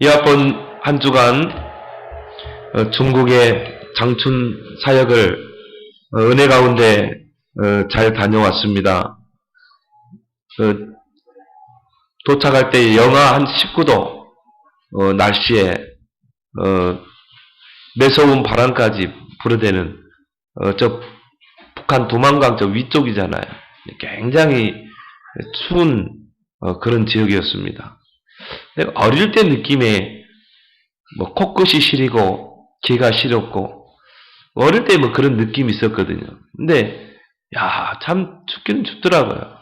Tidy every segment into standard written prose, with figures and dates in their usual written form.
이번 한 주간 중국의 장춘 사역을 은혜 가운데 잘 다녀왔습니다. 도착할 때 영하 한 19도 날씨에 매서운 바람까지 불어대는 저 북한 두만강 저 위쪽이잖아요. 굉장히 추운 그런 지역이었습니다. 어릴 때 느낌에 뭐 코끝이 시리고 귀가 시렵고 어릴 때 뭐 그런 느낌이 있었거든요. 근데 야, 참 춥기는 춥더라고요.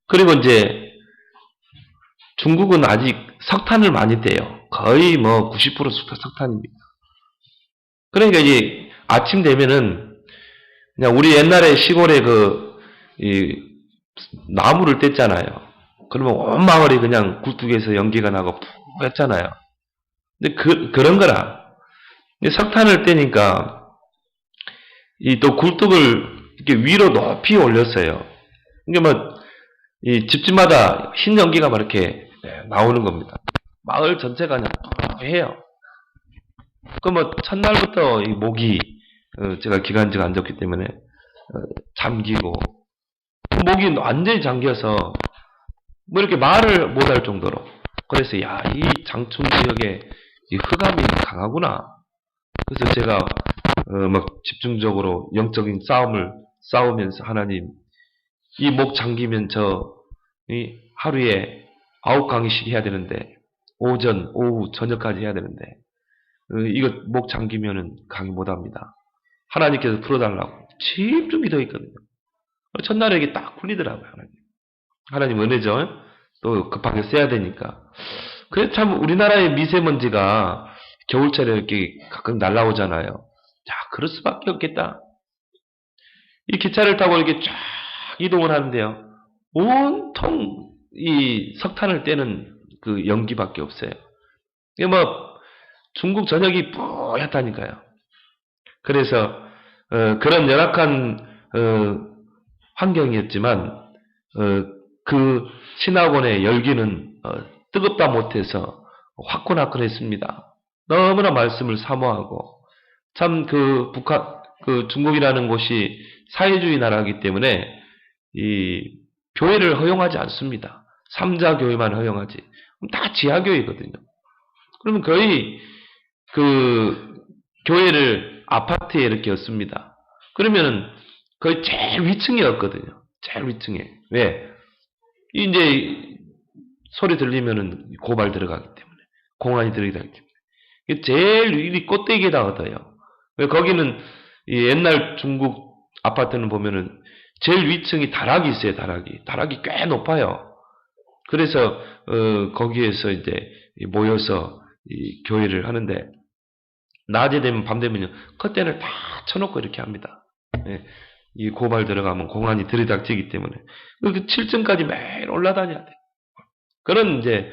그리고 이제 중국은 아직 석탄을 많이 떼요. 거의 뭐 90% 석탄입니다. 그러니까 이제 아침 되면은 그냥 우리 옛날에 시골에 이 나무를 뗐잖아요. 그러면 온 마을이 그냥 굴뚝에서 연기가 나고 푹 했잖아요. 근데 그런 거라. 석탄을 떼니까 이 또 굴뚝을 이렇게 위로 높이 올렸어요. 이게 뭐 이 집집마다 흰 연기가 막 이렇게 나오는 겁니다. 마을 전체가 그냥 해요. 그 뭐 첫날부터 이 목이 제가 기관지가 안 좋기 때문에 잠기고 목이 완전히 잠겨서 뭐 이렇게 말을 못할 정도로. 그래서 야, 이 장춘 지역에 이 흑암이 강하구나. 그래서 제가 막 집중적으로 영적인 싸움을 싸우면서 하나님, 이 목 잠기면 이 하루에 9강의씩 해야 되는데 오전, 오후, 저녁까지 해야 되는데 이거 목 잠기면은 강의 못합니다. 하나님께서 풀어달라고 집중이 더 있거든요. 첫날에 이게 딱 풀리더라고요. 하나님 은혜죠. 또 급하게 써야 되니까. 그래서 참 우리나라의 미세먼지가 겨울철에 이렇게 가끔 날라오잖아요. 자, 그럴 수밖에 없겠다. 이 기차를 타고 이렇게 쫙 이동을 하는데요. 온통 이 석탄을 떼는 그 연기밖에 없어요. 이게 뭐 중국 전역이 뿌옇다니까요. 그래서 그런 열악한 환경이었지만 그 신학원의 열기는 뜨겁다 못해서 화끈화끈했습니다. 너무나 말씀을 사모하고 참 그 중국이라는 곳이 사회주의 나라이기 때문에 이 교회를 허용하지 않습니다. 삼자 교회만 허용하지. 다 지하교회거든요. 그러면 거의 그 교회를 아파트에 이렇게 였습니다. 그러면은 거의 제일 위층이었거든요. 제일 위층에. 왜? 이제 소리 들리면은 고발 들어가기 때문에. 공안이 들어가기 때문에. 제일 이 꼭대기에다 얻어요. 거기는 옛날 중국 아파트는 보면은 제일 위층이 다락이 있어요. 다락이 꽤 높아요. 그래서 거기에서 이제 모여서 이 교회를 하는데 낮에 되면 밤 되면요 커튼을 다 쳐놓고 이렇게 합니다. 예, 이 고발 들어가면 공안이 들이닥치기 때문에 그 7층까지 매일 올라다녀야 돼. 그런 이제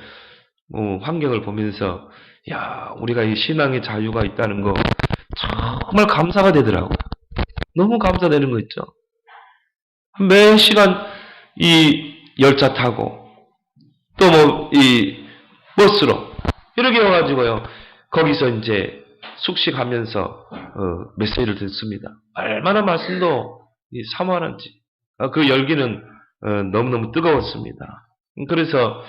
환경을 보면서 야, 우리가 이 신앙의 자유가 있다는 거 정말 감사가 되더라고요. 너무 감사되는 거 있죠. 매 시간 이 열차 타고 또 뭐 이 버스로 이렇게 와가지고요 거기서 이제 숙식하면서 메시지를 듣습니다. 얼마나 말씀도 사모하는지 그 열기는 너무너무 뜨거웠습니다. 그래서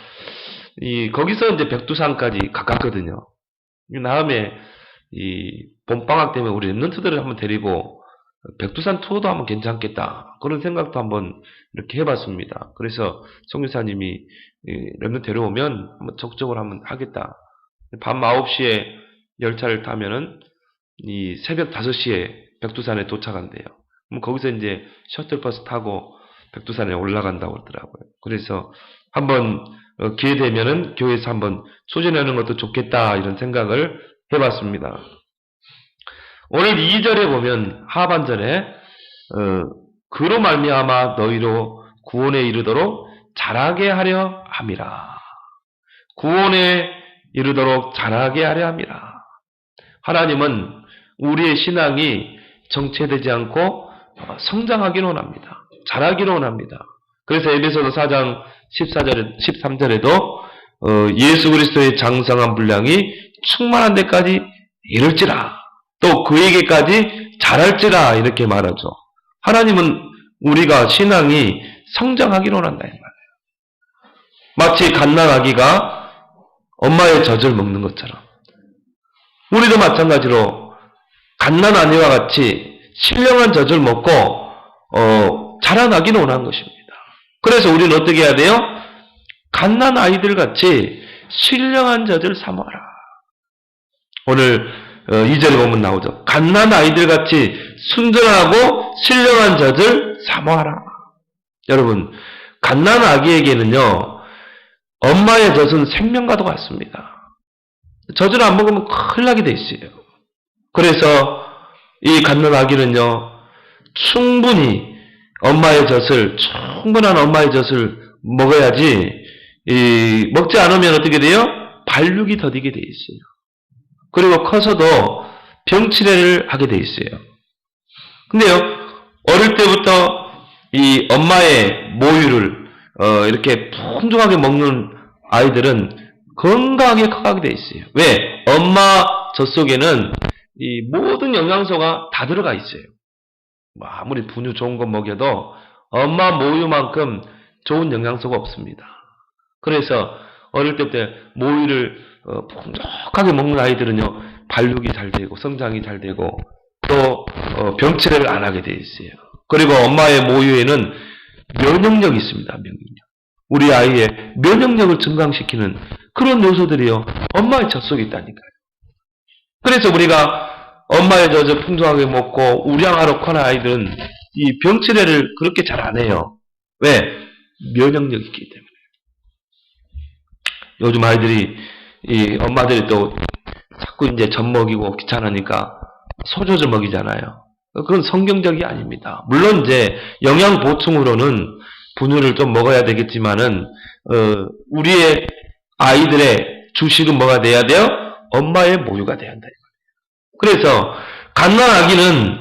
거기서 이제 백두산까지 가깝거든요. 다음에 이 봄방학 때문에 우리 랩런트들을 한번 데리고 백두산 투어도 하면 괜찮겠다. 그런 생각도 한번 이렇게 해봤습니다. 그래서 성교사님이 랩런트 데려오면 한번 적극적으로 한번 하겠다. 밤 9시에 열차를 타면은 이 새벽 5시에 백두산에 도착한대요. 그럼 거기서 이제 셔틀버스 타고 백두산에 올라간다고 그러더라고요. 그래서 한번 기회 되면은 교회에서 한번 소전하는 것도 좋겠다 이런 생각을 해봤습니다. 오늘 2절에 보면 하반절에 그로 말미암아 너희로 구원에 이르도록 자라게 하려 함이라. 구원에 이르도록 자라게 하려 함이라. 하나님은 우리의 신앙이 정체되지 않고 성장하기를 원합니다. 자라기를 원합니다. 그래서 에베소서 4장 13절에도 예수 그리스도의 장성한 분량이 충만한 데까지 이를지라. 또 그에게까지 자랄지라. 이렇게 말하죠. 하나님은 우리가 신앙이 성장하기를 원한다. 이 말이에요. 마치 갓난아기가 엄마의 젖을 먹는 것처럼 우리도 마찬가지로 갓난아기와 같이 신령한 젖을 먹고 자라나기를 원하는 것입니다. 그래서 우리는 어떻게 해야 돼요? 갓난아이들 같이 신령한 젖을 사모하라. 오늘 2절에 보면 나오죠. 갓난아이들 같이 순전하고 신령한 젖을 사모하라. 여러분, 갓난아기에게는요 엄마의 젖은 생명과도 같습니다. 젖을 안 먹으면 큰일 나게 돼 있어요. 그래서 이 갓난아기는요 충분히 충분한 엄마의 젖을 먹어야지, 먹지 않으면 어떻게 돼요? 발육이 더디게 돼 있어요. 그리고 커서도 병치레를 하게 돼 있어요. 근데요, 어릴 때부터 이 엄마의 모유를 이렇게 풍족하게 먹는 아이들은 건강하게 커가게 돼 있어요. 왜? 엄마 젖 속에는 이 모든 영양소가 다 들어가 있어요. 아무리 분유 좋은 거 먹여도 엄마 모유만큼 좋은 영양소가 없습니다. 그래서 어릴 때부터 모유를 풍족하게 먹는 아이들은요 발육이 잘 되고 성장이 잘 되고 또 병치레를 안 하게 돼 있어요. 그리고 엄마의 모유에는 면역력이 있습니다. 면역력. 우리 아이의 면역력을 증강시키는 그런 요소들이요 엄마의 젖 속에 있다니까요. 그래서 우리가 엄마의 젖을 풍족하게 먹고 우량하러 커는 아이들은 이 병치레를 그렇게 잘 안 해요. 왜? 면역력이 있기 때문에. 요즘 아이들이 이 엄마들이 또 자꾸 이제 젖 먹이고 귀찮으니까 소젖을 먹이잖아요. 그건 성경적이 아닙니다. 물론 이제 영양 보충으로는 분유를 좀 먹어야 되겠지만은 우리의 아이들의 주식은 뭐가 돼야 돼요? 엄마의 모유가 돼야 한다. 그래서 갓난아기는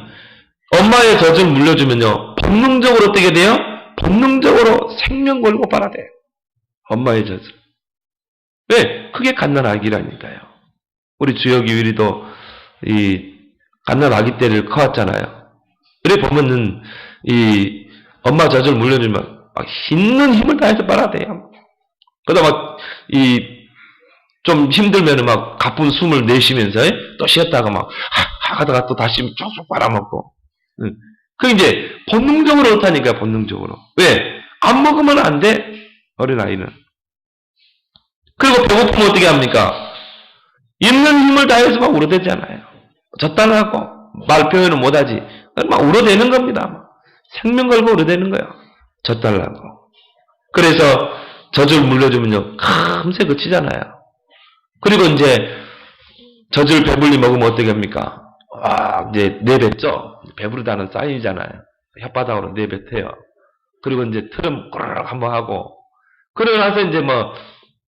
엄마의 젖을 물려주면요 본능적으로 어떻게 돼요? 본능적으로 생명 걸고 빨아대요. 엄마의 젖을. 왜? 그게 갓난아기라니까요. 우리 주혁이 유리도 이 갓난아기 때를 커왔잖아요. 그래 보면은 이 엄마 젖을 물려주면 막 있는 힘을 다해서 빨아대요. 그러다 막 좀 힘들면은 막 가쁜 숨을 내쉬면서 또 쉬었다가 막 하다가 또 다시 쭉쭉 빨아먹고. 그게 이제 본능적으로 그렇다니까요. 본능적으로. 왜? 안 먹으면 안 돼. 어린아이는. 그리고 배고프면 어떻게 합니까? 있는 힘을 다해서 막 울어대잖아요. 젖달라고 말 표현을 못하지. 막 울어대는 겁니다. 생명 걸고 울어대는 거예요. 젖달라고. 그래서 젖을 물려주면요 금세 그치잖아요. 그리고 이제 젖을 배불리 먹으면 어떻게 합니까? 이제 내뱉죠. 배부르다는 사인이잖아요. 혓바닥으로 내뱉어요. 그리고 이제 트름 꼬르륵 한번 하고, 그러고 나서 이제 뭐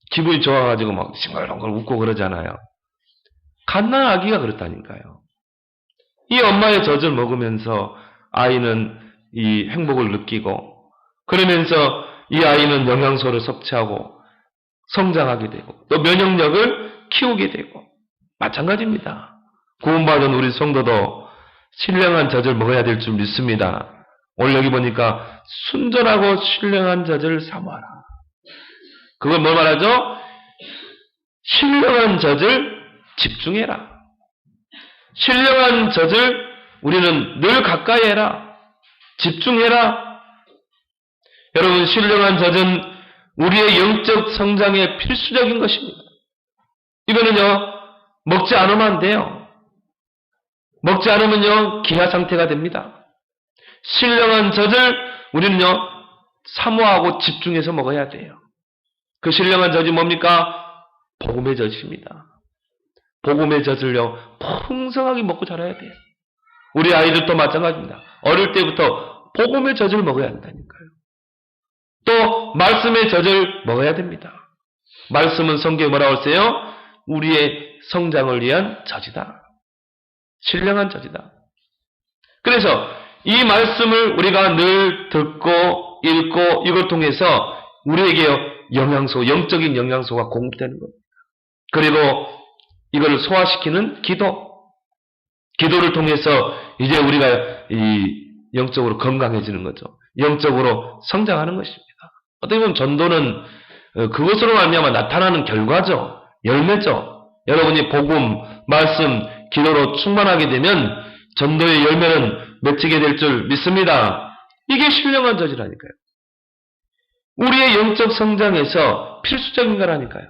기분이 좋아가지고 막 싱글벙글 웃고 그러잖아요. 갓난아기가 그렇다니까요. 이 엄마의 젖을 먹으면서 아이는 이 행복을 느끼고, 그러면서 이 아이는 영양소를 섭취하고 성장하게 되고 또 면역력을 키우게 되고, 마찬가지입니다. 구원받은 우리 성도도 신령한 젖을 먹어야 될 줄 믿습니다. 오늘 여기 보니까 순전하고 신령한 젖을 사모하라. 그걸 뭐 말하죠? 신령한 젖을 집중해라. 신령한 젖을 우리는 늘 가까이 해라. 집중해라. 여러분, 신령한 젖은 우리의 영적 성장에 필수적인 것입니다. 이거는요 먹지 않으면 안 돼요. 먹지 않으면요 기아 상태가 됩니다. 신령한 젖을 우리는요 사모하고 집중해서 먹어야 돼요. 그 신령한 젖이 뭡니까? 복음의 젖입니다. 복음의 젖을요 풍성하게 먹고 자라야 돼요. 우리 아이들도 마찬가지입니다. 어릴 때부터 복음의 젖을 먹어야 한다니까요. 또 말씀의 젖을 먹어야 됩니다. 말씀은 성경에 뭐라고 했어요? 우리의 성장을 위한 젖이다. 신령한 젖이다. 그래서 이 말씀을 우리가 늘 듣고 읽고 이걸 통해서 우리에게 영적인 영양소가 공급되는 겁니다. 그리고 이걸 소화시키는 기도를 통해서 이제 우리가 영적으로 건강해지는 거죠. 영적으로 성장하는 것입니다. 어떻게 보면 전도는 그것으로 말미암아 나타나는 결과죠. 열매죠. 여러분이 복음, 말씀, 기도로 충만하게 되면 전도의 열매는 맺히게 될 줄 믿습니다. 이게 신령한 젖이라니까요. 우리의 영적 성장에서 필수적인 거라니까요.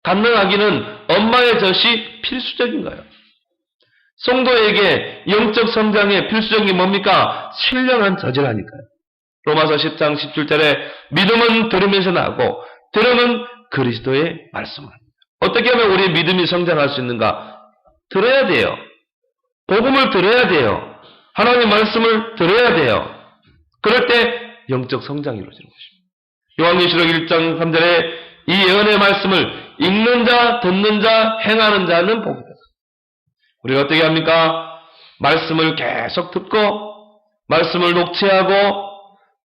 감당하기는 엄마의 젖이 필수적인 거예요. 성도에게 영적 성장의 필수적인 게 뭡니까? 신령한 젖이라니까요. 로마서 10장 17절에 믿음은 들으면서 나고 들음은 그리스도의 말씀을. 어떻게 하면 우리의 믿음이 성장할 수 있는가? 들어야 돼요. 복음을 들어야 돼요. 하나님의 말씀을 들어야 돼요. 그럴 때 영적 성장이 이루어지는 것입니다. 요한계시록 1장 3절에 이 예언의 말씀을 읽는 자, 듣는 자, 행하는 자는 복이다. 우리가 어떻게 합니까? 말씀을 계속 듣고 말씀을 녹취하고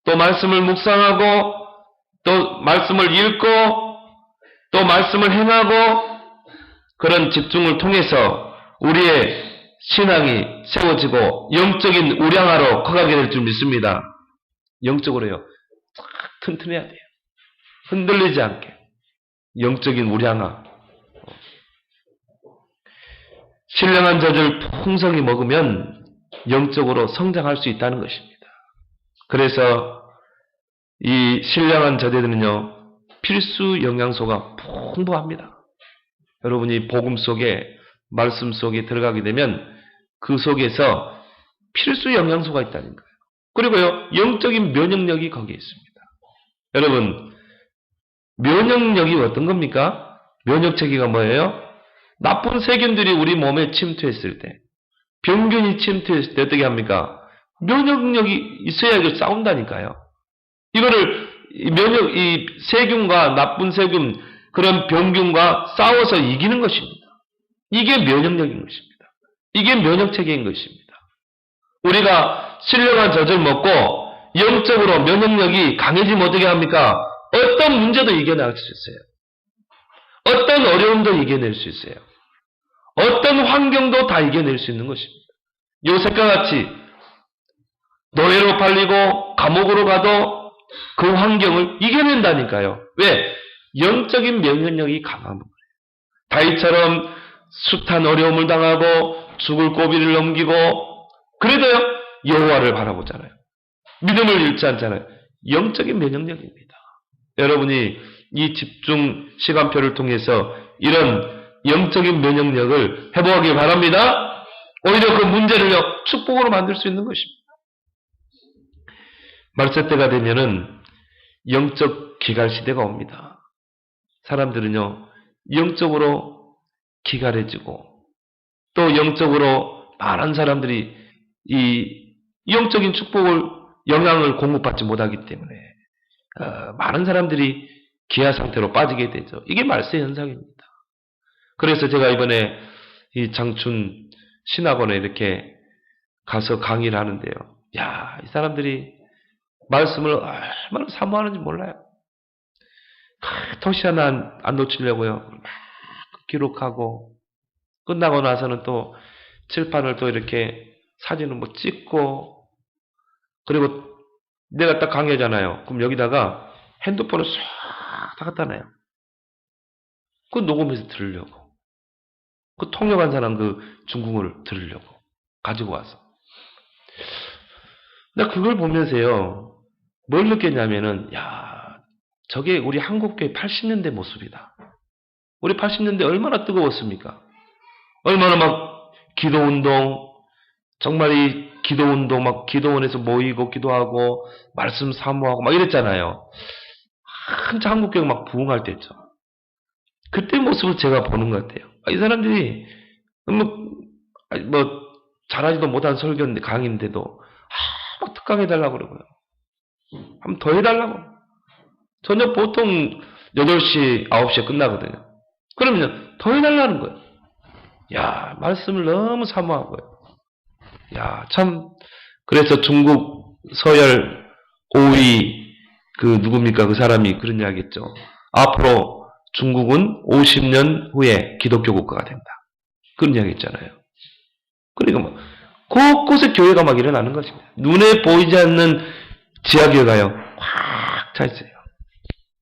또 말씀을 묵상하고 또 말씀을 읽고 또 말씀을 행하고 그런 집중을 통해서 우리의 신앙이 세워지고 영적인 우량하로 커가게 될 줄 믿습니다. 영적으로요. 쫙 튼튼해야 돼요. 흔들리지 않게. 영적인 우량하. 신령한 젖을 풍성히 먹으면 영적으로 성장할 수 있다는 것입니다. 그래서 이 신령한 젖에는요, 필수 영양소가 풍부합니다. 여러분이 복음 속에, 말씀 속에 들어가게 되면 그 속에서 필수 영양소가 있다는 거예요. 그리고요, 영적인 면역력이 거기에 있습니다. 여러분, 면역력이 어떤 겁니까? 면역체계가 뭐예요? 나쁜 세균들이 우리 몸에 침투했을 때, 병균이 침투했을 때 어떻게 합니까? 면역력이 있어야 이걸 싸운다니까요. 이거를 이 세균과 나쁜 세균, 그런 병균과 싸워서 이기는 것입니다. 이게 면역력인 것입니다. 이게 면역체계인 것입니다. 우리가 신령한 젖을 먹고 영적으로 면역력이 강해지면 어떻게 합니까? 어떤 문제도 이겨낼 수 있어요. 어떤 어려움도 이겨낼 수 있어요. 어떤 환경도 다 이겨낼 수 있는 것입니다. 요셉과 같이 노예로 팔리고 감옥으로 가도 그 환경을 이겨낸다니까요. 왜? 영적인 면역력이 강한 거예요. 다윗처럼 숱한 어려움을 당하고 죽을 고비를 넘기고 그래도요 여호와를 바라보잖아요. 믿음을 잃지 않잖아요. 영적인 면역력입니다. 여러분이 이 집중 시간표를 통해서 이런 영적인 면역력을 회복하기 바랍니다. 오히려 그 문제를요 축복으로 만들 수 있는 것입니다. 말세 때가 되면은 영적 기갈 시대가 옵니다. 사람들은요 영적으로 기갈해지고 또 영적으로 많은 사람들이 이 영적인 축복을 영향을 공급받지 못하기 때문에 많은 사람들이 기아 상태로 빠지게 되죠. 이게 말세 현상입니다. 그래서 제가 이번에 이 장춘 신학원에 이렇게 가서 강의를 하는데요. 야, 이 사람들이 말씀을 얼마나 사모하는지 몰라요. 토시 하나 안 놓치려고요. 기록하고 끝나고 나서는 또 칠판을 또 이렇게 사진을 뭐 찍고 그리고 내가 딱 강의하잖아요. 그럼 여기다가 핸드폰을 싹 다 갖다 놔요. 그 녹음해서 들으려고. 그 통역한 사람 그 중국어를 들으려고 가지고 와서. 나 그걸 보면서요. 뭘 느꼈냐면은 야, 저게 우리 한국교회 80년대 모습이다. 우리 80년대 얼마나 뜨거웠습니까? 얼마나 막 기도운동, 정말 이 기도운동 막 기도원에서 모이고 기도하고 말씀 사모하고 막 이랬잖아요. 한참 한국교회 막 부흥할 때였죠. 그때 모습을 제가 보는 것 같아요. 이 사람들이 뭐 잘하지도 못한 설교인데 강의인데도 막 특강해달라고 그러고요. 한번 더 해달라고. 저녁 보통 8시, 9시에 끝나거든요. 그러면 더 해달라는 거예요. 야, 말씀을 너무 사모하고요. 야, 참, 그래서 중국 서열 5위 누굽니까? 그 사람이 그런 이야기 했죠. 앞으로 중국은 50년 후에 기독교 국가가 된다. 그런 이야기 했잖아요. 그러니까 뭐, 곳곳에 교회가 막 일어나는 것입니다. 눈에 보이지 않는 지하교회가요, 확 차 있어요.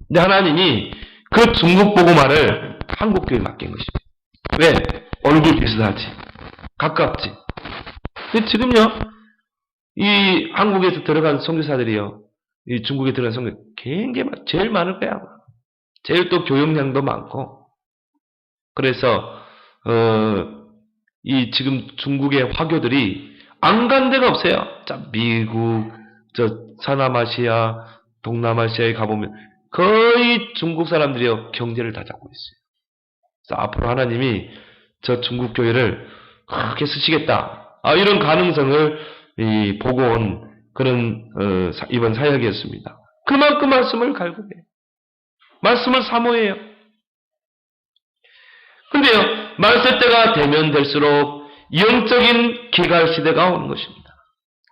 근데 하나님이 그 중국 복음화를 한국 교회에 맡긴 것입니다. 왜? 얼굴 비슷하지. 가깝지. 근데 지금요, 이 한국에서 들어간 선교사들이요, 이 중국에 들어간 선교 굉장히 제일 많을 거야. 제일 또 교역량도 많고. 그래서 이 지금 중국의 화교들이 안 간 데가 없어요. 자, 미국, 서남아시아, 동남아시아에 가보면 거의 중국 사람들이요 경제를 다 잡고 있어요. 그래서 앞으로 하나님이 저 중국 교회를 크게 쓰시겠다. 이런 가능성을 보고 온 그런 이번 사역이었습니다. 그만큼 말씀을 갈구해요. 말씀을 사모해요. 근데요, 말세 때가 되면 될수록 영적인 기갈 시대가 오는 것입니다.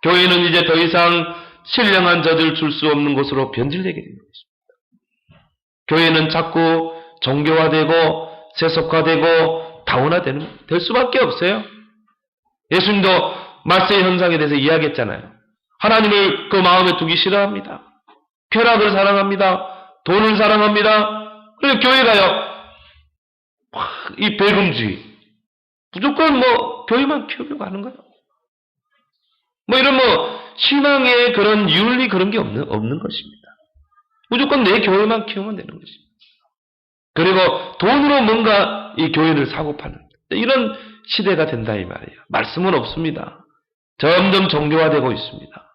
교회는 이제 더 이상 신령한 젖을 줄 수 없는 곳으로 변질되게 되는 것입니다. 교회는 자꾸 종교화되고 세속화되고 다원화될 수밖에 없어요. 예수님도 말세 현상에 대해서 이야기했잖아요. 하나님을 그 마음에 두기 싫어합니다. 쾌락을 사랑합니다. 돈을 사랑합니다. 그래서 교회가요, 이 배금주의, 무조건 교회만 키우려고 하는 거예요. 이런 신앙의 그런 윤리 그런 게 없는 것입니다. 무조건 내 교회만 키우면 되는 것입니다. 그리고 돈으로 뭔가 이 교회를 사고 파는 이런 시대가 된다 이 말이에요. 말씀은 없습니다. 점점 종교화되고 있습니다.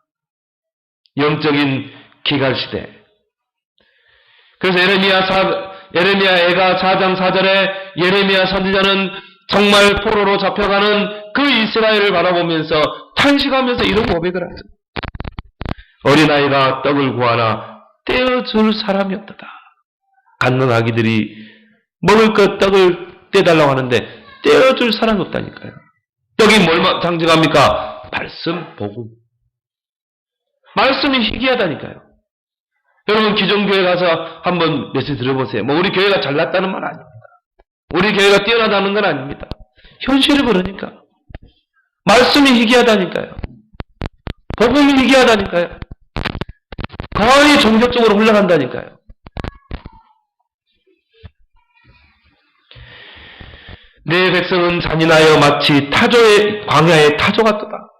영적인 기갈 시대. 그래서 에레미야애가 4장 4절에 예레미야 선지자는 정말 포로로 잡혀가는 그 이스라엘을 바라보면서 탄식하면서 이런 고백을 하죠. 어린아이가 떡을 구하나 떼어줄 사람이 없다. 갖는 아기들이 먹을 것 떡을 떼달라고 하는데 떼어줄 사람이 없다니까요. 떡이 뭘 상징합니까? 말씀, 복음. 말씀이 희귀하다니까요. 여러분 기존교회 가서 한번 메시지 들어보세요. 우리 교회가 잘났다는 말 아닙니다. 우리 교회가 뛰어나다는 건 아닙니다. 현실이 그러니까. 말씀이 희귀하다니까요. 복음이 희귀하다니까요. 거의 종교적으로 흘러간다니까요. 내 백성은 잔인하여 마치 광야의 타조 같도다.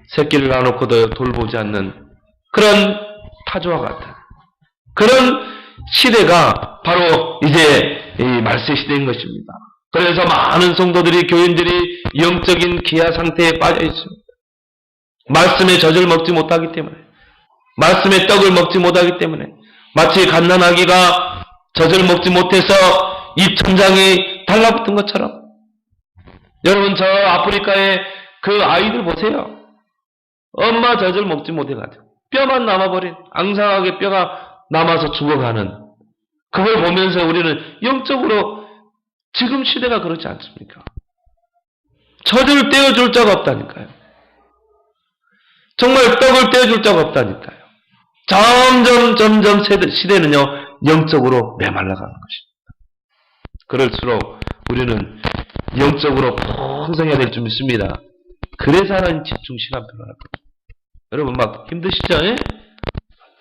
새끼를 낳아놓고도 돌보지 않는 그런 타조와 같은 그런 시대가 바로 이제 이 말세 시대인 것입니다. 그래서 많은 성도들이, 교인들이 영적인 기아 상태에 빠져 있습니다. 말씀의 젖을 먹지 못하기 때문에, 말씀의 떡을 먹지 못하기 때문에, 마치 갓난아기가 젖을 먹지 못해서 입천장이 달라붙은 것처럼. 여러분 저 아프리카의 그 아이들 보세요. 엄마 젖을 먹지 못해가지고 뼈만 남아버린, 앙상하게 뼈가 남아서 죽어가는, 그걸 보면서 우리는 영적으로 지금 시대가 그렇지 않습니까? 젖을 떼어줄 자가 없다니까요. 정말 떡을 떼어줄 자가 없다니까요. 점점 시대는요 영적으로 메말라가는 것입니다. 그럴수록 우리는 영적으로 풍성해야 될 줄 믿습니다. 그래서 하나님 집중 시간표를 할 거예요. 여러분 막 힘드시죠? 예?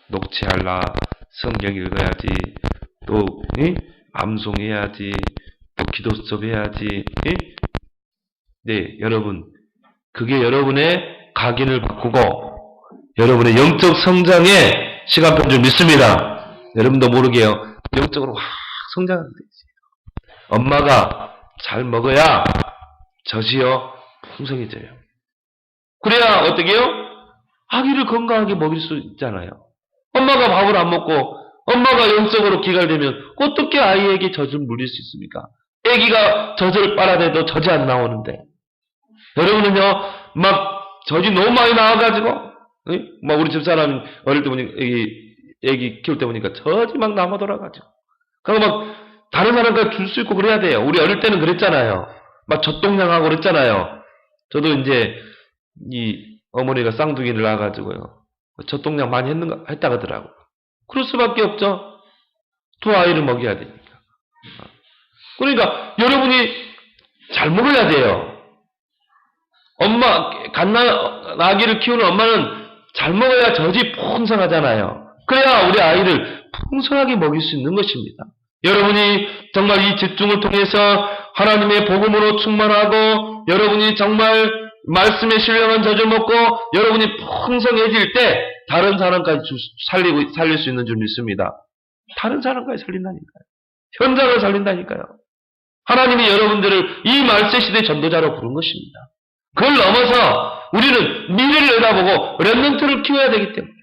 녹취할라, 성경 읽어야지, 또 암송해야지, 또 기도 수업해야지. 예? 네, 여러분 그게 여러분의 각인을 바꾸고 여러분의 영적 성장의 시간표인 줄 믿습니다. 여러분도 모르게요. 영적으로 확 성장하게 되지. 엄마가 잘 먹어야 젖이요 풍성해져요. 그래야 어떻게 해요? 아기를 건강하게 먹일 수 있잖아요. 엄마가 밥을 안 먹고 엄마가 영적으로 기갈되면 어떻게 아이에게 젖을 물릴 수 있습니까? 아기가 젖을 빨아대도 젖이 안 나오는데 여러분은요 막 젖이 너무 많이 나와가지고 막 우리 집사람 어릴 때 보니까 애기 키울 때 보니까 젖이 막 남아 돌아가지고 그럼 막 다른 사람까지 줄 수 있고 그래야 돼요. 우리 어릴 때는 그랬잖아요. 막 젖동량하고 그랬잖아요. 저도 이제 이 어머니가 쌍둥이를 낳아가지고요. 젖동량 많이 했다고 하더라고. 그럴 수밖에 없죠. 두 아이를 먹여야 되니까. 그러니까 여러분이 잘 먹어야 돼요. 갓나기를 키우는 엄마는 잘 먹어야 젖이 풍성하잖아요. 그래야 우리 아이를 풍성하게 먹일 수 있는 것입니다. 여러분이 정말 이 집중을 통해서 하나님의 복음으로 충만하고 여러분이 정말 말씀의 신령한 젖을 먹고 여러분이 풍성해질 때 다른 사람까지 살릴 수 있는 줄 믿습니다. 다른 사람까지 살린다니까요. 현장을 살린다니까요. 하나님이 여러분들을 이 말세 시대 전도자로 부른 것입니다. 그걸 넘어서 우리는 미래를 내다보고 렘넌트를 키워야 되기 때문에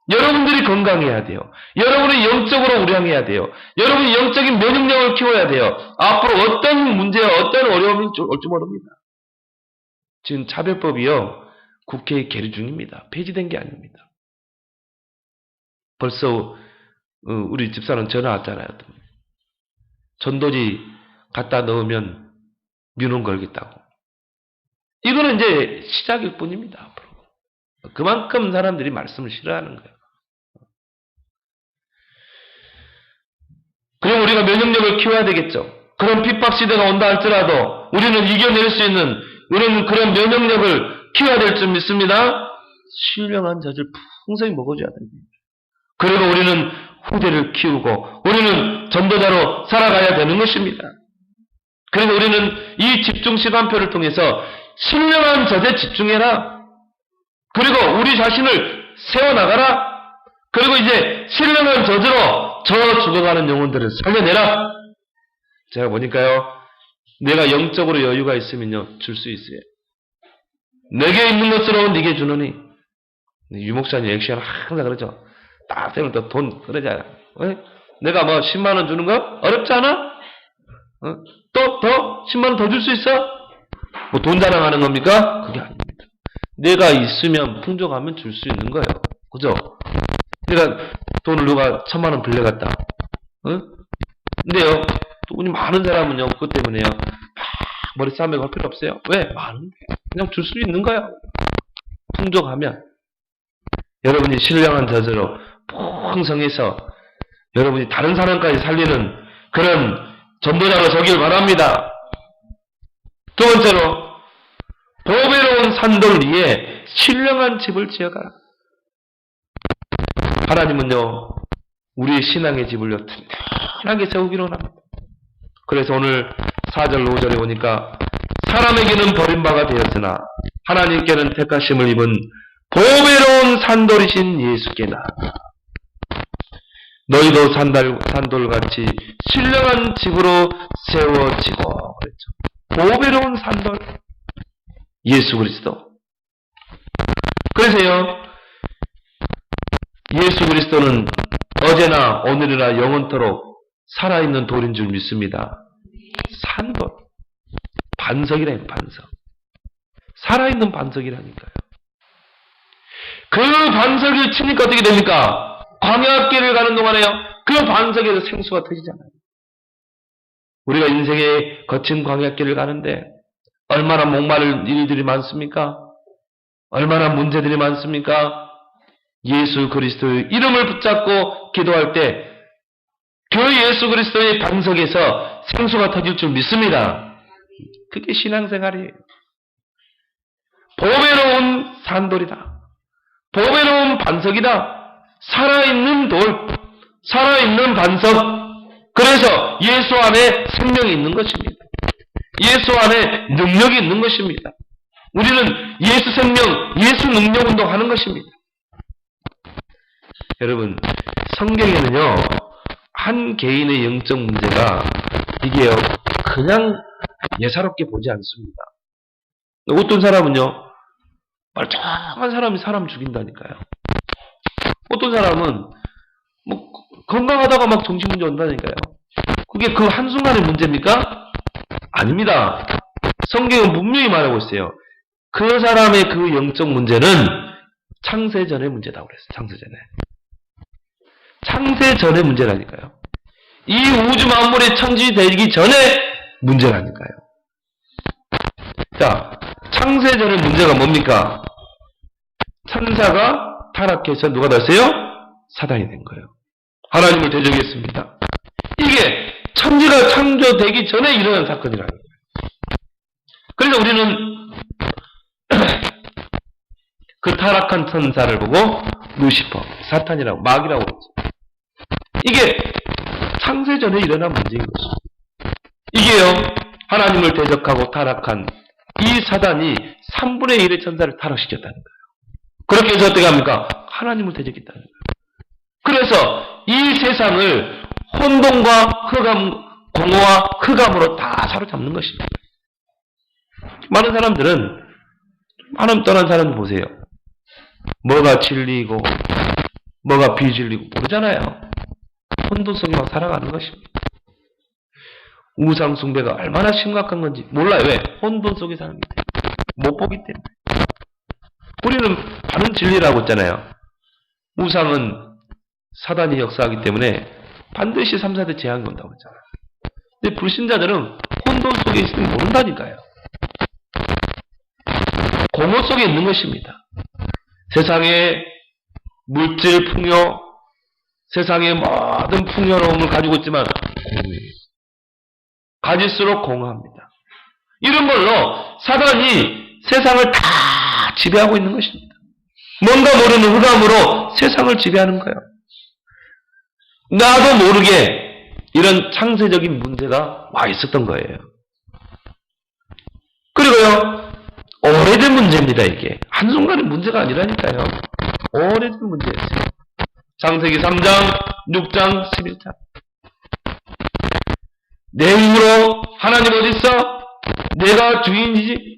여러분들이 건강해야 돼요. 여러분이 영적으로 우량해야 돼요. 여러분이 영적인 면역력을 키워야 돼요. 앞으로 어떤 문제와 어떤 어려움이 올지 모릅니다. 지금 차별법이요. 국회에 계류 중입니다. 폐지된 게 아닙니다. 벌써 우리 집사람 전화 왔잖아요. 전도지 갖다 넣으면 민원 걸겠다고. 이거는 이제 시작일 뿐입니다. 앞으로. 그만큼 사람들이 말씀을 싫어하는 거예요. 그럼 우리가 면역력을 키워야 되겠죠. 그런 핍박 시대가 온다 할지라도 우리는 이겨낼 수 있는 그런 면역력을 키워야 될 줄 믿습니다. 신령한 젖을 풍성히 먹어줘야 됩니다. 그리고 우리는 후대를 키우고 우리는 전도자로 살아가야 되는 것입니다. 그래서 우리는 이 집중 시간표를 통해서 신령한 젖에 집중해라. 그리고 우리 자신을 세워나가라. 그리고 이제 신령한 젖으로 저 죽어가는 영혼들을 살려내라. 제가 보니까요. 내가 영적으로 여유가 있으면요. 줄 수 있어요. 내게 있는 것으로 네게 주노니. 유목사님 액션 항상 그러죠. 딱 되면 또 돈 그러잖아. 내가 뭐 10만 원 주는 거 어렵지 않아? 또 더 10만 원 더 줄 수 있어? 뭐 돈 자랑하는 겁니까? 그게 아닙니다. 내가 있으면 풍족하면 줄 수 있는 거예요. 그죠? 그러니까 돈을 누가 1000만 원 빌려갔다. 근데요. 돈이 많은 사람은요. 그것 때문에요. 막 머리 싸매고 할 필요 없어요. 왜? 많은데. 그냥 줄 수 있는 거야. 풍족하면. 여러분이 신령한 젖으로 풍성해서 여러분이 다른 사람까지 살리는 그런 전도자로 서길 바랍니다. 두 번째로 보배로운 산돌 위에 신령한 집을 지어가라. 하나님은요. 우리의 신앙의 집을요. 튼튼하게 세우기로 합니다. 그래서 오늘 4절 5절에 보니까 사람에게는 버림바가 되었으나 하나님께는 택하심을 입은 보배로운 산돌이신 예수께나 너희도 산돌같이 신령한 집으로 세워지고 그랬죠. 보배로운 산돌 예수 그리스도. 그래서요. 예수 그리스도는 어제나 오늘이나 영원토록 살아있는 돌인 줄 믿습니다. 산돌. 반석이라니까 반석. 살아있는 반석이라니까요. 그 반석을 치니까 어떻게 됩니까? 광야길을 가는 동안에요. 그 반석에서 생수가 터지잖아요. 우리가 인생의 거친 광야길을 가는데 얼마나 목마를 일들이 많습니까? 얼마나 문제들이 많습니까? 예수 그리스도의 이름을 붙잡고 기도할 때 그 예수 그리스도의 반석에서 생수가 터질 줄 믿습니다. 그게 신앙생활이에요. 보배로운 산돌이다. 보배로운 반석이다. 살아있는 돌, 살아있는 반석. 그래서 예수 안에 생명이 있는 것입니다. 예수 안에 능력이 있는 것입니다. 우리는 예수 생명, 예수 능력 운동하는 것입니다. 여러분, 성경에는요, 한 개인의 영적 문제가 이게요, 그냥 예사롭게 보지 않습니다. 어떤 사람은요, 멀쩡한 사람이 사람 죽인다니까요. 어떤 사람은 뭐 건강하다가 막 정신문제 온다니까요. 그게 그 한순간의 문제입니까? 아닙니다. 성경은 분명히 말하고 있어요. 그 사람의 그 영적 문제는 창세전의 문제라고 그랬어요. 창세전에. 창세전의 문제라니까요. 이 우주 만물의 천지되기 전에 문제라니까요. 자, 창세전의 문제가 뭡니까? 천사가 타락해서 누가 됐어요? 사단이 된 거예요. 하나님을 대적했습니다. 이게 천지가 창조되기 전에 일어난 사건이라는 거예요. 그래서 우리는 그 타락한 천사를 보고 루시퍼, 사탄이라고, 마귀라고 그러죠. 이게 창세 전에 일어난 문제인 것입니다. 이게요, 하나님을 대적하고 타락한 이 사단이 3분의 1의 천사를 타락시켰다는 거예요. 그렇게 해서 어떻게 합니까? 하나님을 대적했다는 거예요. 그래서 이 세상을 혼돈과 흑암, 공허와 흑암으로 다 사로잡는 것입니다. 많은 사람들은 하나님 떠난 사람 보세요. 뭐가 진리고 뭐가 비진리고 모르잖아요. 혼돈 속에 막 살아가는 것입니다. 우상 숭배가 얼마나 심각한 건지 몰라요. 왜? 혼돈 속에 사는 게 못 보기 때문에. 우리는 바른 진리라고 했잖아요. 우상은 사단이 역사하기 때문에 반드시 3, 4대 재앙이 온다고 했잖아요. 근데 불신자들은 혼돈 속에 있으면 모른다니까요. 공허 속에 있는 것입니다. 세상의 물질 풍요, 세상의 모든 풍요로움을 가지고 있지만 공허해요. 가질수록 공허합니다. 이런 걸로 사단이 세상을 다 지배하고 있는 것입니다. 뭔가 모르는 흑암으로 세상을 지배하는 거예요. 나도 모르게 이런 창세적인 문제가 와 있었던 거예요. 그리고요, 오래된 문제입니다, 이게. 한순간의 문제가 아니라니까요. 오래된 문제였어요. 창세기 3장, 6장, 11장. 내 힘으로 하나님 어디 있어? 내가 주인이지?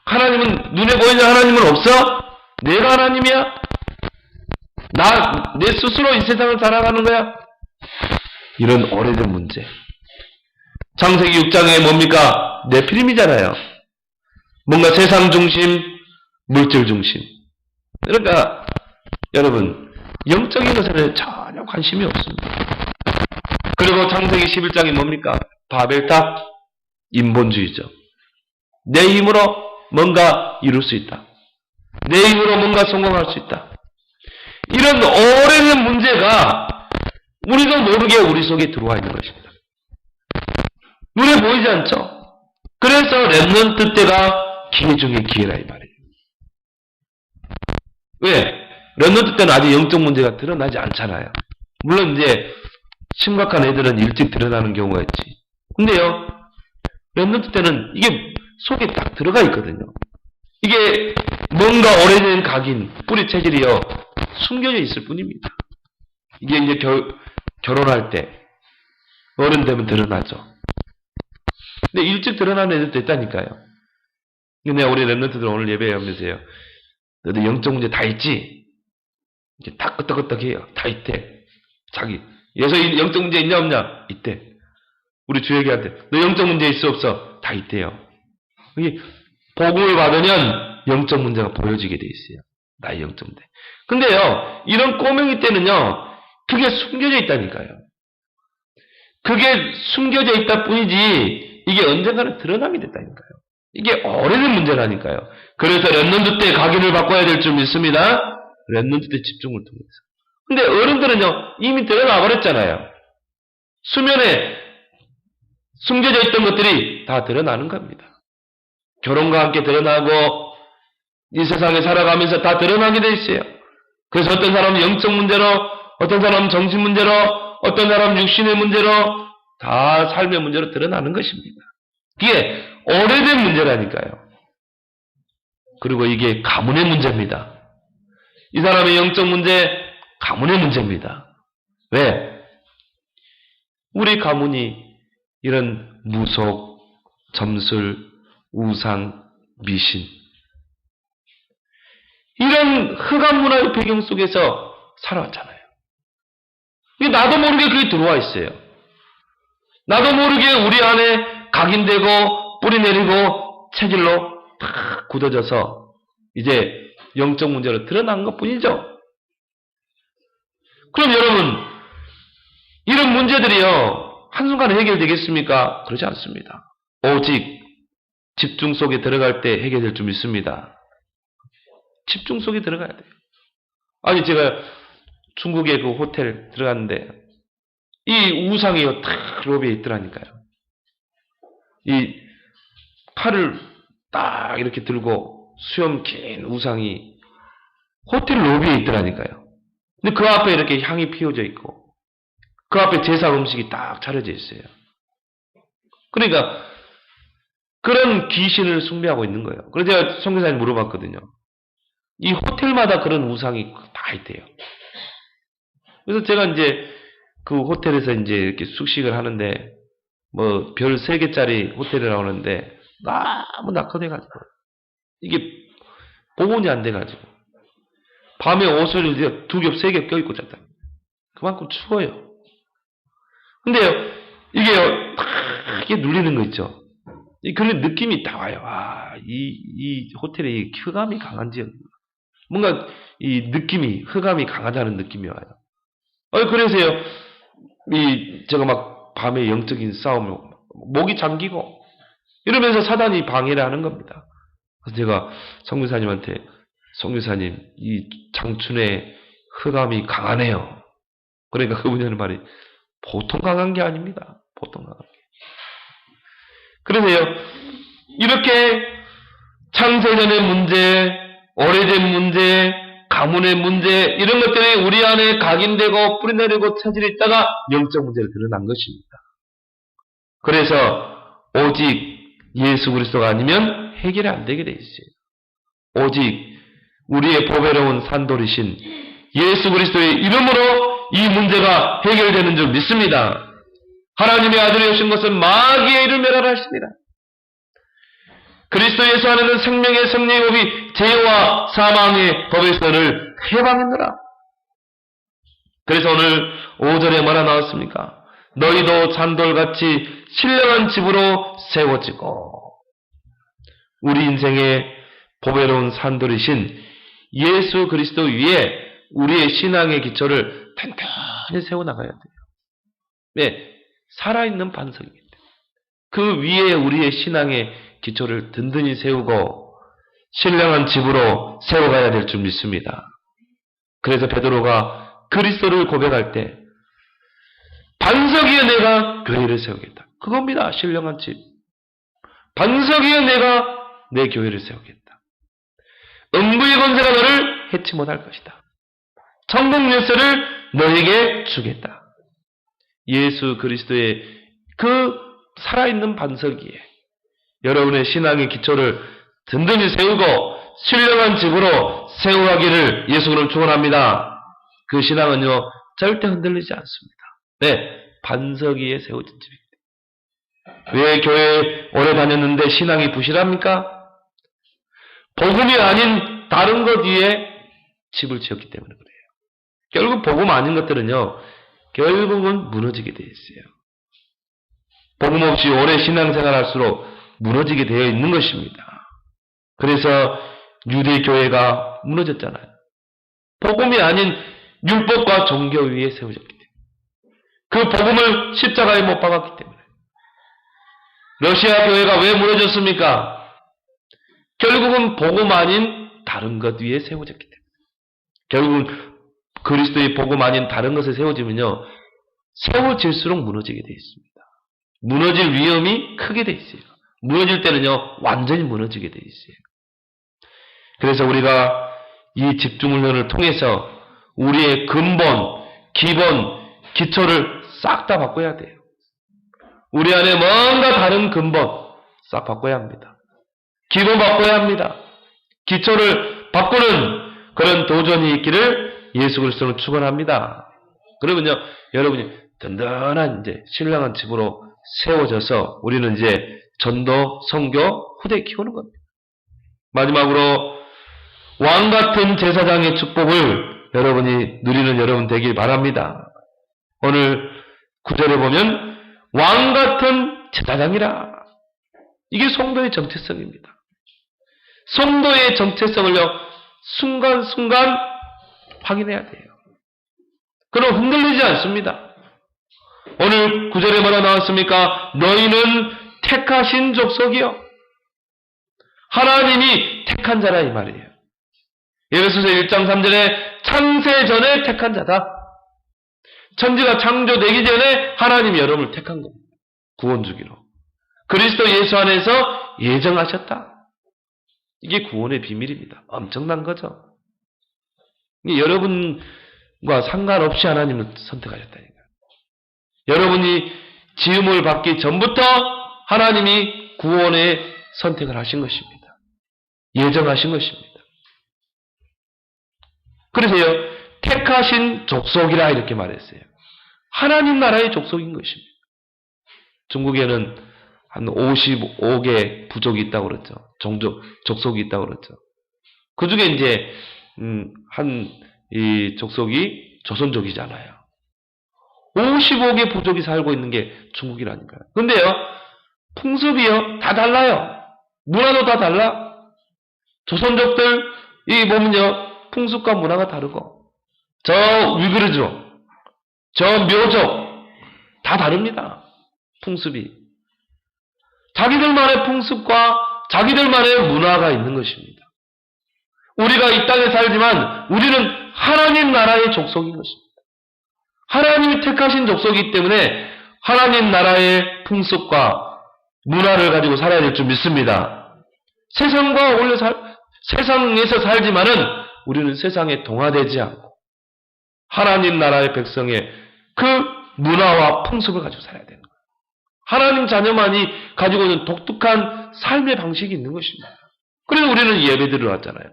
하나님은, 눈에 보이는 하나님은 없어? 내가 하나님이야? 내 스스로 이 세상을 살아가는 거야? 이런 오래된 문제. 창세기 6장에 뭡니까? 네피림이잖아요. 뭔가 세상 중심, 물질 중심. 그러니까 여러분 영적인 것에는 전혀 관심이 없습니다. 그리고 창세기 11장이 뭡니까? 바벨탑, 인본주의죠. 내 힘으로 뭔가 이룰 수 있다. 내 힘으로 뭔가 성공할 수 있다. 이런 오래된 문제가 우리도 모르게 우리 속에 들어와 있는 것입니다. 눈에 보이지 않죠? 그래서 렘넌트 때가 기회 중에 기회라 이 말이에요. 왜? 렘넌트 때는 아직 영적 문제가 드러나지 않잖아요. 물론 이제 심각한 애들은 일찍 드러나는 경우가 있지. 근데요, 렘넌트 때는 이게 속에 딱 들어가 있거든요. 이게 뭔가 오래된 각인, 뿌리 체질이요, 숨겨져 있을 뿐입니다. 이게 이제 결혼할 때, 어른 되면 드러나죠. 근데 일찍 드러나는 애들도 있다니까요. 근데 우리 렘넌트들 오늘 예배하면서요, 너도 영적 문제 다 있지? 이제 다 끄떡끄떡해요. 다 있대. 자기. 예서 영적 문제 있냐 없냐? 있대. 우리 주에게한테 너 영적 문제 있어 없어? 다 있대요. 이게 복음을 받으면 영적 문제가 보여지게 돼 있어요. 나의 영적 문제. 근데요, 이런 꼬맹이 때는요, 그게 숨겨져 있다니까요. 그게 숨겨져 있다 뿐이지 이게 언젠가는 드러나게 됐다니까요. 이게 오래된 문제라니까요. 그래서 렘넌트 때 각인을 바꿔야 될 줄 믿습니다. 렘넌트 때 집중을 통해서. 근데 어른들은요, 이미 드러나 버렸잖아요. 수면에 숨겨져 있던 것들이 다 드러나는 겁니다. 결혼과 함께 드러나고 이 세상에 살아가면서 다 드러나게 돼 있어요. 그래서 어떤 사람은 영적 문제로, 어떤 사람은 정신 문제로, 어떤 사람은 육신의 문제로, 다 삶의 문제로 드러나는 것입니다. 이게 오래된 문제라니까요. 그리고 이게 가문의 문제입니다. 이 사람의 영적 문제, 가문의 문제입니다. 왜? 우리 가문이 이런 무속, 점술, 우상, 미신, 이런 흑암 문화의 배경 속에서 살아왔잖아요. 나도 모르게 그게 들어와 있어요. 나도 모르게 우리 안에 각인되고 뿌리 내리고 체질로 다 굳어져서 이제 영적 문제로 드러난 것 뿐이죠. 그럼 여러분, 이런 문제들이요, 한순간에 해결되겠습니까? 그렇지 않습니다. 오직 집중 속에 들어갈 때 해결될 줄 믿습니다. 집중 속에 들어가야 돼요. 아니, 제가 중국의 그 호텔 들어갔는데, 이 우상이 탁 로비에 있더라니까요. 이 칼을 딱 이렇게 들고 수염 긴 우상이 호텔 로비에 있더라니까요. 근데 그 앞에 이렇게 향이 피워져 있고, 그 앞에 제사 음식이 딱 차려져 있어요. 그러니까, 그런 귀신을 숭배하고 있는 거예요. 그래서 제가 선교사님 물어봤거든요. 이 호텔마다 그런 우상이 다 있대요. 그래서 제가 이제 그 호텔에서 이제 이렇게 숙식을 하는데, 뭐, 별 3개짜리 호텔이라고 하는데, 너무 낙후돼가지고, 이게 복원이 안 돼가지고, 밤에 옷을 이제 2겹, 3겹 껴입고 잤다. 그만큼 추워요. 근데 이게 딱 이게 눌리는 거 있죠. 그런 느낌이 딱 와요. 아, 이 호텔의 흑암이 강한 지역. 뭔가 이 느낌이, 흑암이 강하다는 느낌이 와요. 그래서요, 제가 막 밤에 영적인 싸움을, 목이 잠기고, 이러면서 사단이 방해를 하는 겁니다. 그래서 제가 성교사님한테, 성교사님, 이 장춘의 흑암이 강하네요. 그러니까 그분이 하는 말이, 보통 강한 게 아닙니다. 보통 강한 게. 그래서요, 이렇게 창세전의 문제, 오래된 문제, 가문의 문제, 이런 것들이 우리 안에 각인되고 뿌리내리고 차질이 있다가 영적 문제를 드러난 것입니다. 그래서 오직 예수 그리스도가 아니면 해결이 안 되게 돼 있어요. 오직 우리의 보배로운 산돌이신 예수 그리스도의 이름으로 이 문제가 해결되는 줄 믿습니다. 하나님의 아들이 오신 것은 마귀의 일을 멸하라 하십니다. 그리스도 예수 안에는 생명의 승리의 법이 죄와 사망의 법에서를 해방했노라. 그래서 오늘 5절에 뭐라 나왔습니까? 너희도 산돌같이 신령한 집으로 세워지고, 우리 인생의 보배로운 산돌이신 예수 그리스도 위에 우리의 신앙의 기초를 탄탄히 세워나가야 돼요. 네, 살아있는 반석입니다. 그 위에 우리의 신앙의 기초를 든든히 세우고 신령한 집으로 세워가야 될 줄 믿습니다. 그래서 베드로가 그리스도를 고백할 때 반석 위에 내가 교회를 세우겠다. 그겁니다. 신령한 집. 반석 위에 내가 내 교회를 세우겠다. 음부의 권세가 너를 해치 못할 것이다. 천국 열쇠를 너에게 주겠다. 예수 그리스도의 그 살아있는 반석 위에 여러분의 신앙의 기초를 든든히 세우고 신령한 집으로 세워가기를 예수 그럼 축원합니다. 그 신앙은요 절대 흔들리지 않습니다. 네, 반석 위에 세워진 집입니다. 왜 교회에 오래 다녔는데 신앙이 부실합니까? 복음이 아닌 다른 것 위에 집을 지었기 때문에 그래요. 결국 복음 아닌 것들은요 결국은 무너지게 되어 있어요. 복음 없이 오래 신앙생활할수록 무너지게 되어 있는 것입니다. 그래서 유대교회가 무너졌잖아요. 복음이 아닌 율법과 종교 위에 세워졌기 때문에. 그 복음을 십자가에 못 박았기 때문에. 러시아 교회가 왜 무너졌습니까? 결국은 복음 아닌 다른 것 위에 세워졌기 때문에. 결국은 그리스도의 복음 아닌 다른 것에 세워지면요 세워질수록 무너지게 되어 있습니다. 무너질 위험이 크게 되어 있어요. 무너질 때는요 완전히 무너지게 되어 있어요. 그래서 우리가 이 집중훈련을 통해서 우리의 근본, 기본, 기초를 싹 다 바꿔야 돼요. 우리 안에 뭔가 다른 근본 싹 바꿔야 합니다. 기본 바꿔야 합니다. 기초를 바꾸는 그런 도전이 있기를 예수 그리스도는 축원합니다. 그러면요 여러분이 든든한 이제 신령한 집으로 세워져서 우리는 이제 전도, 선교, 후대 키우는 겁니다. 마지막으로 왕 같은 제사장의 축복을 여러분이 누리는 여러분 되길 바랍니다. 오늘 9절에 보면 왕 같은 제사장이라. 이게 성도의 정체성입니다. 성도의 정체성을요 순간순간 확인해야 돼요. 그럼 흔들리지 않습니다. 오늘 9절에 뭐라 나왔습니까? 너희는 택하신 족속이요. 하나님이 택한 자라 이 말이에요. 에베소서 1장 3절에 창세 전에 택한 자다. 천지가 창조되기 전에 하나님이 여러분을 택한 겁니다. 구원 주기로. 그리스도 예수 안에서 예정하셨다. 이게 구원의 비밀입니다. 엄청난 거죠. 이게 여러분과 상관없이 하나님을 선택하셨다니까요. 여러분이 지음을 받기 전부터 하나님이 구원의 선택을 하신 것입니다. 예정하신 것입니다. 그래서요, 택하신 족속이라 이렇게 말했어요. 하나님 나라의 족속인 것입니다. 중국에는 한 55개 부족이 있다고 그랬죠. 족속이 있다고 그랬죠. 그 중에 이제, 이 족속이 조선족이잖아요. 55개 부족이 살고 있는 게 중국이라니까요. 근데요, 풍습이요, 다 달라요. 문화도 다 달라. 조선족들, 이 보면요, 풍습과 문화가 다르고, 저 위그르족, 저 묘족, 다 다릅니다. 풍습이. 자기들만의 풍습과 자기들만의 문화가 있는 것입니다. 우리가 이 땅에 살지만 우리는 하나님 나라의 족속인 것입니다. 하나님이 택하신 족속이기 때문에 하나님 나라의 풍습과 문화를 가지고 살아야 될 줄 믿습니다. 세상에서 살지만은 우리는 세상에 동화되지 않고 하나님 나라의 백성의 그 문화와 풍습을 가지고 살아야 되는 거예요. 하나님 자녀만이 가지고 있는 독특한 삶의 방식이 있는 것입니다. 그래서 우리는 예배드리러 왔잖아요.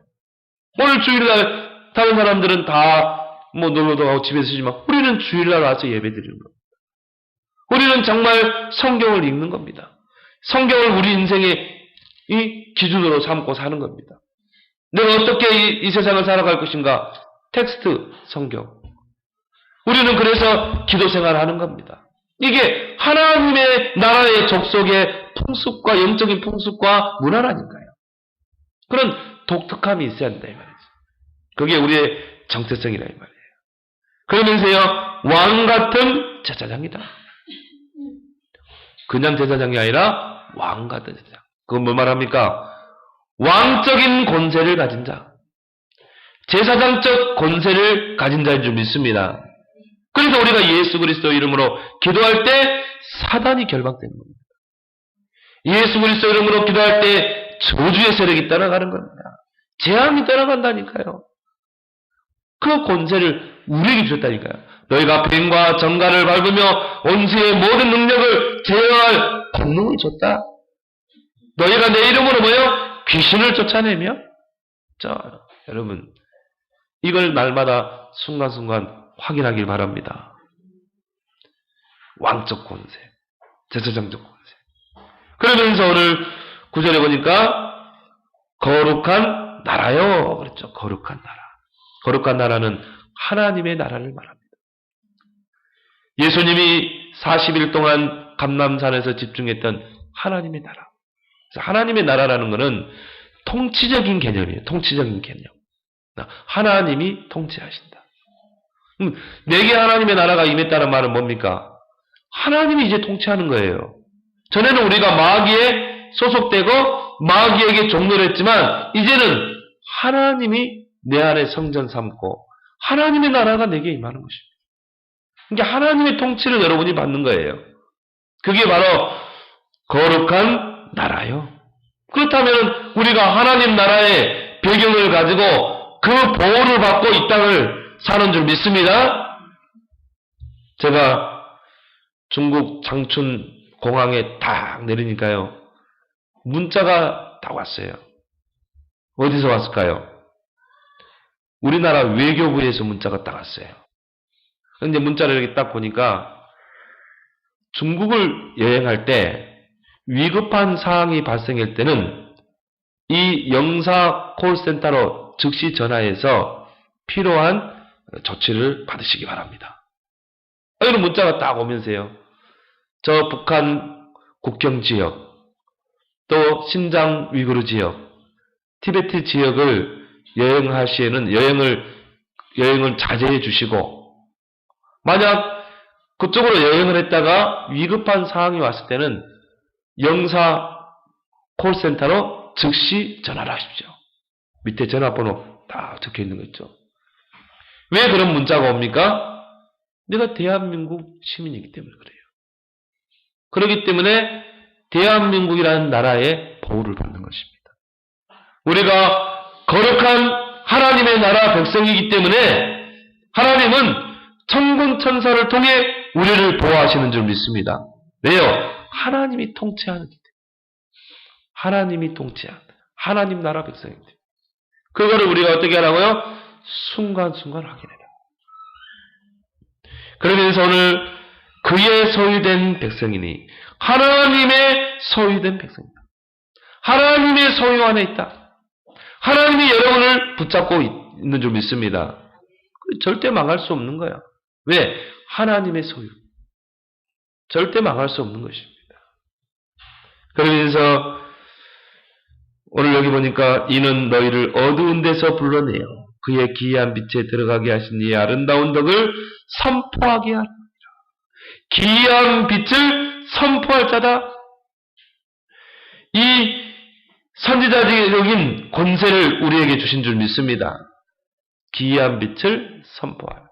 오늘 주일날 다른 사람들은 다 놀러도 가고 집에서 쉬지만 우리는 주일날 와서 예배드리는 겁니다. 우리는 정말 성경을 읽는 겁니다. 성경을 우리 인생의 이 기준으로 삼고 사는 겁니다. 내가 어떻게 이 세상을 살아갈 것인가? 텍스트, 성경. 우리는 그래서 기도 생활하는 겁니다. 이게 하나님의 나라의 족속의 풍습과 영적인 풍습과 문화라니까요. 그런 독특함이 있어야 한다 이 말이죠. 그게 우리의 정체성이라 이 말이에요. 그러면서요, 왕 같은 제사장이다. 그냥 제사장이 아니라 왕 같은 제사장. 그건 뭐 말합니까? 왕적인 권세를 가진 자. 제사장적 권세를 가진 자인 줄 믿습니다. 그래서 우리가 예수 그리스도 이름으로 기도할 때 사단이 결박되는 겁니다. 예수 그리스도 이름으로 기도할 때 저주의 세력이 떠나가는 겁니다. 재앙이 떠나간다니까요. 그 권세를 우리에게 주셨다니까요. 너희가 뱀과 정갈을 밟으며 원수의 모든 능력을 제어할 권능을 줬다. 너희가 내 이름으로 뭐요? 귀신을 쫓아내며. 자, 여러분, 이걸 날마다 순간순간 확인하길 바랍니다. 왕적 권세, 제사장적 권세. 그러면서 오늘 9절에 보니까 거룩한 나라요 그랬죠. 거룩한 나라. 거룩한 나라는 하나님의 나라를 말합니다. 예수님이 40일 동안 감람산에서 집중했던 하나님의 나라. 그래서 하나님의 나라라는 것은 통치적인 개념이에요. 통치적인 개념. 하나님이 통치하신다. 내게 하나님의 나라가 임했다는 말은 뭡니까? 하나님이 이제 통치하는 거예요. 전에는 우리가 마귀에 소속되고 마귀에게 종노를 했지만 이제는 하나님이 내 안에 성전 삼고 하나님의 나라가 내게 임하는 것입니다. 그러니까 하나님의 통치를 여러분이 받는 거예요. 그게 바로 거룩한 나라요. 그렇다면 우리가 하나님 나라의 배경을 가지고 그 보호를 받고 이 땅을 사는 줄 믿습니다. 제가 중국 장춘 공항에 딱 내리니까요. 문자가 딱 왔어요. 어디서 왔을까요? 우리나라 외교부에서 문자가 딱 왔어요. 근데 문자를 이렇게 딱 보니까 중국을 여행할 때 위급한 사항이 발생할 때는 이 영사 콜센터로 즉시 전화해서 필요한 조치를 받으시기 바랍니다. 이런 문자가 딱 오면서요. 저 북한 국경 지역, 또 신장 위구르 지역, 티베트 지역을 여행할 시에는 여행을 자제해 주시고, 만약 그쪽으로 여행을 했다가 위급한 상황이 왔을 때는 영사 콜센터로 즉시 전화를 하십시오. 밑에 전화번호 다 적혀 있는 거 있죠. 왜 그런 문자가 옵니까? 내가 대한민국 시민이기 때문에 그래요. 그렇기 때문에 대한민국이라는 나라의 보호를 받는 것입니다. 우리가 거룩한 하나님의 나라 백성이기 때문에 하나님은 천군 천사를 통해 우리를 보호하시는 줄 믿습니다. 왜요? 하나님이 통치하는 기 때문에. 하나님이 통치하는 하나님 나라 백성이기 때문에. 그거를 우리가 어떻게 하라고요? 순간순간 확인해라. 그러면서 오늘 그의 소유된 백성이니 하나님의 소유된 백성이다. 하나님의 소유 안에 있다. 하나님이 여러분을 붙잡고 있는 줄 믿습니다. 절대 망할 수 없는 거야. 왜? 하나님의 소유. 절대 망할 수 없는 것입니다. 그러면서 오늘 여기 보니까 이는 너희를 어두운 데서 불러내어 그의 기이한 빛에 들어가게 하신 이의 아름다운 덕을 선포하게 하라. 기이한 빛을 선포할 자다. 이 선지자적인 권세를 우리에게 주신 줄 믿습니다. 기이한 빛을 선포하라.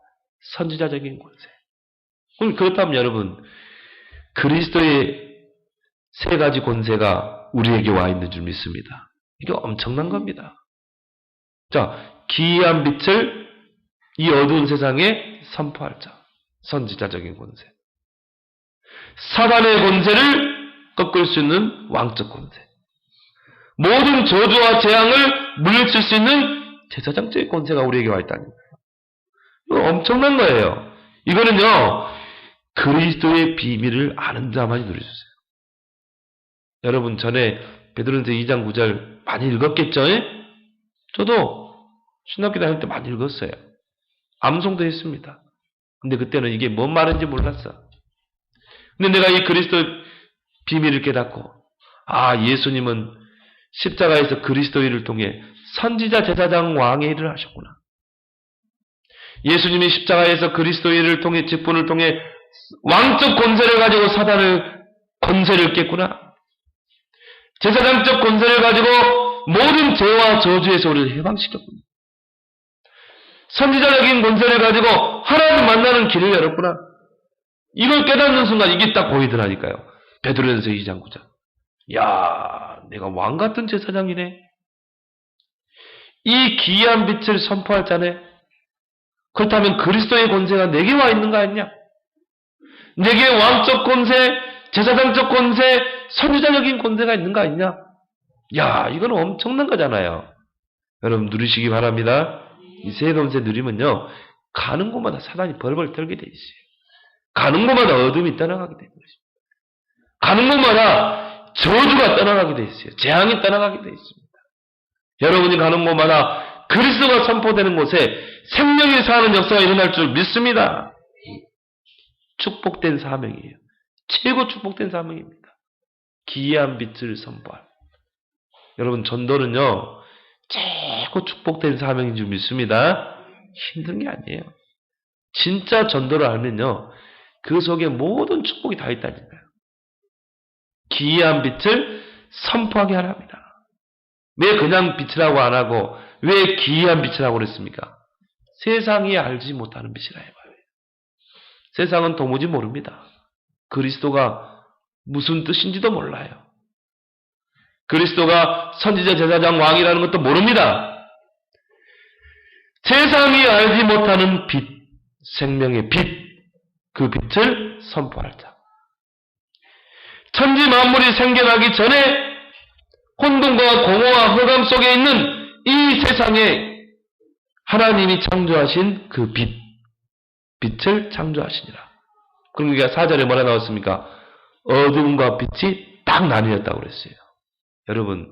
선지자적인 권세. 그럼 그렇다면 여러분, 그리스도의 세 가지 권세가 우리에게 와 있는 줄 믿습니다. 이게 엄청난 겁니다. 자, 기이한 빛을 이 어두운 세상에 선포할 자. 선지자적인 권세. 사단의 권세를 꺾을 수 있는 왕적 권세. 모든 저주와 재앙을 물리칠 수 있는 제사장적인 권세가 우리에게 와 있다는 거예요. 이거 엄청난 거예요. 이거는요, 그리스도의 비밀을 아는 자만이 누릴 수 있어요. 여러분, 전에 베드로전서 2장 9절 많이 읽었겠죠? 저도 신학교 다닐 때 많이 읽었어요. 암송도 했습니다. 근데 그때는 이게 뭔 말인지 몰랐어. 근데 내가 이 그리스도 비밀을 깨닫고, 아, 예수님은 십자가에서 그리스도 일을 통해 선지자, 제사장, 왕의 일을 하셨구나. 예수님이 십자가에서 그리스도 일을 통해, 직분을 통해 왕적 권세를 가지고 사단을 권세를 깼구나. 제사장적 권세를 가지고 모든 죄와 저주에서 우리를 해방시켰구나. 선지자적인 권세를 가지고 하나님 만나는 길을 열었구나. 이걸 깨닫는 순간 이게 딱 보이더라니까요. 베드로전서 2장 9절. 야, 내가 왕 같은 제사장이네. 이 기이한 빛을 선포할 자네. 그렇다면 그리스도의 권세가 내게 와 있는 거 아니냐? 내게 왕적 권세, 제사장적 권세, 선지자적인 권세가 있는 거 아니냐? 야, 이건 엄청난 거잖아요. 여러분 누리시기 바랍니다. 이 세 권세 누리면요, 가는 곳마다 사단이 벌벌 떨게 돼 있어요. 가는 곳마다 어둠이 떠나가게 되는 것입니다. 가는 곳마다 저주가 떠나가게 돼 있어요. 재앙이 떠나가게 돼 있습니다. 여러분이 가는 곳마다 그리스도가 선포되는 곳에 생명이 사는 역사가 일어날 줄 믿습니다. 축복된 사명이에요. 최고 축복된 사명입니다. 기이한 빛을 선포할. 여러분, 전도는요, 최고 축복된 사명인 줄 믿습니다. 힘든 게 아니에요. 진짜 전도를 알면요, 그 속에 모든 축복이 다 있다니까요. 기이한 빛을 선포하게 하랍니다. 왜 그냥 빛이라고 안 하고 왜 기이한 빛이라고 그랬습니까? 세상이 알지 못하는 빛이라 해봐요. 세상은 도무지 모릅니다. 그리스도가 무슨 뜻인지도 몰라요. 그리스도가 선지자, 제사장, 왕이라는 것도 모릅니다. 세상이 알지 못하는 빛, 생명의 빛, 그 빛을 선포할 자. 천지 만물이 생겨나기 전에 혼돈과 공허와 흑암 속에 있는 이 세상에 하나님이 창조하신 그 빛, 빛을 창조하시니라. 그러니까 4절에 뭐라 나왔습니까? 어둠과 빛이 딱 나뉘었다고 그랬어요. 여러분,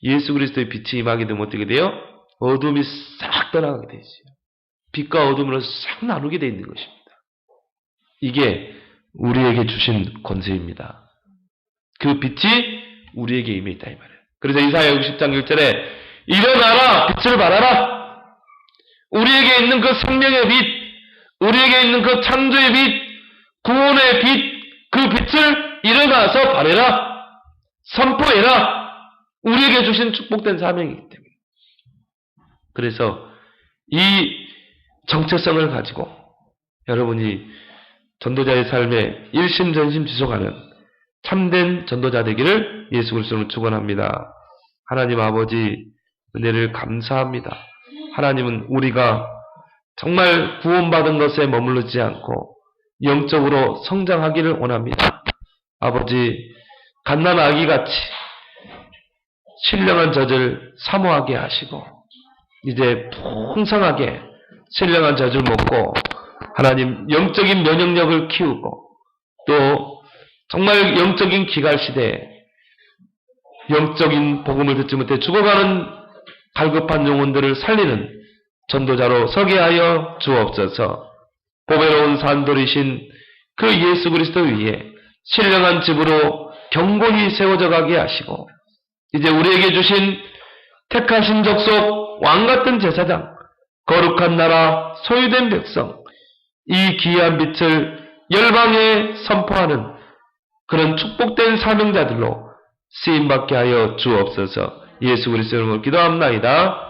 예수 그리스도의 빛이 임하게 되면 어떻게 돼요? 어둠이 싹 떠나가게 돼 있어요. 빛과 어둠으로 싹 나누게 돼 있는 것입니다. 이게 우리에게 주신 권세입니다. 그 빛이 우리에게 임해 있다 이 말이에요. 그래서 이사야 60장 1절에 일어나라, 빛을 발하라. 우리에게 있는 그 생명의 빛, 우리에게 있는 그 창조의 빛, 구원의 빛, 그 빛을 일어나서 발해라, 선포해라. 우리에게 주신 축복된 사명이기 때문에. 그래서 이 정체성을 가지고 여러분이 전도자의 삶에 일심전심 지속하는 참된 전도자 되기를 예수 그리스도로 축원합니다. 하나님 아버지 은혜를 감사합니다. 하나님은 우리가 정말 구원받은 것에 머무르지 않고 영적으로 성장하기를 원합니다. 아버지, 갓난 아기같이 신령한 젖을 사모하게 하시고 이제 풍성하게 신령한 젖을 먹고 하나님 영적인 면역력을 키우고 또 정말 영적인 기갈시대에 영적인 복음을 듣지 못해 죽어가는 갈급한 영혼들을 살리는 전도자로 서게 하여 주옵소서. 보배로운 산돌이신 그 예수 그리스도 위에 신령한 집으로 경고히 세워져 가게 하시고 이제 우리에게 주신 택하신 족속 왕같은 제사장 거룩한 나라 소유된 백성 이 기이한 빛을 열방에 선포하는 그런 축복된 사명자들로 쓰임받게 하여 주옵소서. 예수 그리스도의 이름으로 기도합나이다.